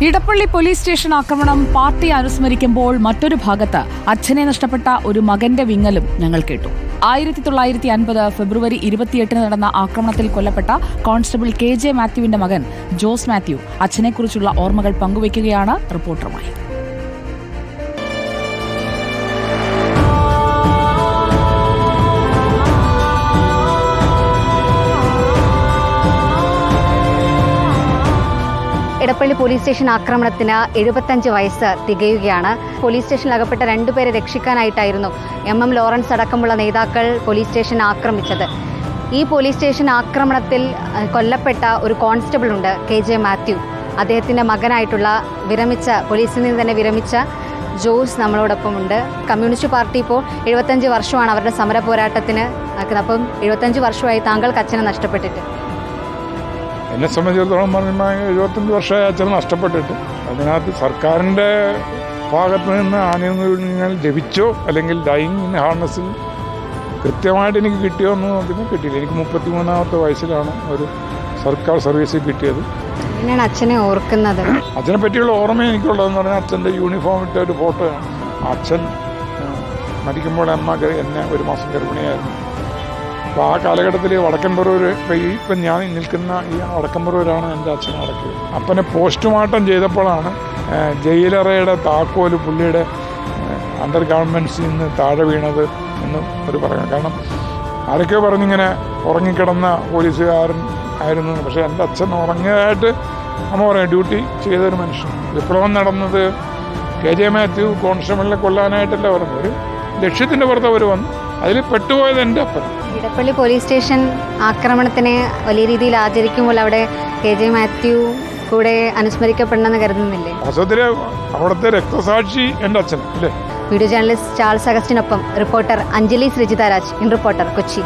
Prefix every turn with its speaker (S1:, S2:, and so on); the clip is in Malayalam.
S1: ഇടപ്പള്ളി പോലീസ് സ്റ്റേഷൻ ആക്രമണം പാർട്ടി അനുസ്മരിക്കുമ്പോൾ മറ്റൊരു ഭാഗത്ത് അച്ഛനെ നഷ്ടപ്പെട്ട ഒരു മകന്റെ വിങ്ങലും ഞങ്ങൾ കേട്ടു. 1950 ഫെബ്രുവരി 28 നടന്ന ആക്രമണത്തിൽ കൊല്ലപ്പെട്ട കോൺസ്റ്റബിൾ KJ മാത്യുവിന്റെ മകൻ ജോസ് മാത്യു അച്ഛനെക്കുറിച്ചുള്ള ഓർമ്മകൾ പങ്കുവയ്ക്കുകയാണ് റിപ്പോർട്ടറുമായി.
S2: ഇടപ്പള്ളി പോലീസ് സ്റ്റേഷൻ ആക്രമണത്തിന് 75 വയസ്സ് തികയുകയാണ്. പോലീസ് സ്റ്റേഷനിൽ അകപ്പെട്ട 2 പേരെ രക്ഷിക്കാനായിട്ടായിരുന്നു MM ലോറൻസ് അടക്കമുള്ള നേതാക്കൾ പോലീസ് സ്റ്റേഷൻ ആക്രമിച്ചത്. ഈ പോലീസ് സ്റ്റേഷൻ ആക്രമണത്തിൽ കൊല്ലപ്പെട്ട ഒരു കോൺസ്റ്റബിൾ ഉണ്ട്, KJ മാത്യു. അദ്ദേഹത്തിൻ്റെ മകനായിട്ടുള്ള പോലീസിൽ നിന്ന് തന്നെ വിരമിച്ച ജോസ് നമ്മളോടൊപ്പമുണ്ട്. കമ്മ്യൂണിസ്റ്റ് പാർട്ടി ഇപ്പോൾ 75 വർഷമാണ് അവരുടെ സമര പോരാട്ടത്തിന്. അപ്പം 75 വർഷമായി താങ്കൾക്ക് അച്ഛനെ നഷ്ടപ്പെട്ടിട്ട്.
S3: എന്നെ സംബന്ധിച്ചിടത്തോളം പറഞ്ഞാൽ 75 വർഷമായി അച്ഛനെ നഷ്ടപ്പെട്ടിട്ട് അതിനകത്ത് സർക്കാരിൻ്റെ ഭാഗത്ത് നിന്ന് ആനുകൂല്യങ്ങൾ ലഭിച്ചോ അല്ലെങ്കിൽ ഡൈയിങ് ഇൻ ഹാർനസിൽ കൃത്യമായിട്ട് എനിക്ക് കിട്ടിയോ എന്ന് നോക്കിയാൽ കിട്ടിയില്ല. എനിക്ക് 33-ാമത്തെ വയസ്സിലാണ് ഒരു സർക്കാർ സർവീസ് കിട്ടിയത്.
S2: എങ്ങനെയാണ് അച്ഛനെ ഓർക്കുന്നത്?
S3: അച്ഛനെ പറ്റിയുള്ള ഓർമ്മ എനിക്കുള്ളതെന്ന് പറഞ്ഞാൽ അച്ഛൻ്റെ യൂണിഫോം ഇട്ട ഒരു ഫോട്ടോയാണ്. അച്ഛൻ മരിക്കുമ്പോൾ അമ്മ എന്നെ 1 മാസം ഗർഭിണിയായിരുന്നു. അപ്പോൾ ആ കാലഘട്ടത്തിൽ വടക്കൻ പറവൂർ, ഇപ്പം ഞാൻ നിൽക്കുന്ന ഈ വടക്കൻ പറവൂരാണ് എൻ്റെ അച്ഛനെ അടക്കിയത്. അപ്പനെ പോസ്റ്റ്മോർട്ടം ചെയ്തപ്പോഴാണ് ജയിലറയുടെ താക്കോല് പുള്ളിയുടെ അണ്ടർ ഗവൺമെൻറ്റ്സിൽ നിന്ന് താഴെ വീണത് എന്ന് ഒരു പറയുന്നത്. കാരണം ആരൊക്കെയോ പറഞ്ഞിങ്ങനെ ഉറങ്ങിക്കിടന്ന പോലീസുകാരൻ ആയിരുന്നു. പക്ഷേ എൻ്റെ അച്ഛൻ ഉറങ്ങിയതായിട്ട് നമ്മൾ പറയാം. ഡ്യൂട്ടി ചെയ്തൊരു മനുഷ്യൻ. വിപ്ലവം നടന്നത് KJ മാത്യു കോൺസ്റ്റബിളിനെ കൊല്ലാനായിട്ടല്ല പറഞ്ഞത്. ഒരു ലക്ഷ്യത്തിൻ്റെ പുറത്ത് അവർ വന്നു. അതിൽ പെട്ടുപോയത് എൻ്റെ അപ്പൻ.
S2: ഇടപ്പള്ളി പോലീസ് സ്റ്റേഷൻ ആക്രമണത്തിനെ വലിയ രീതിയിൽ ആചരിക്കുമ്പോൾ അവിടെ KJ മാത്യു കൂടെ അനുസ്മരിക്കപ്പെടണമെന്ന് കരുതുന്നില്ലേ?
S3: വാസ്തവത്തിൽ അവിടുത്തെ രക്തസാക്ഷി എൻ്റെ അച്ഛൻ അല്ലേ?
S2: വീഡിയോ ജേർണലിസ്റ്റ് ചാൾസ് അഗസ്റ്റിനൊപ്പം reporter Anjali Sreejitha Raj, in Reporter, Kochi.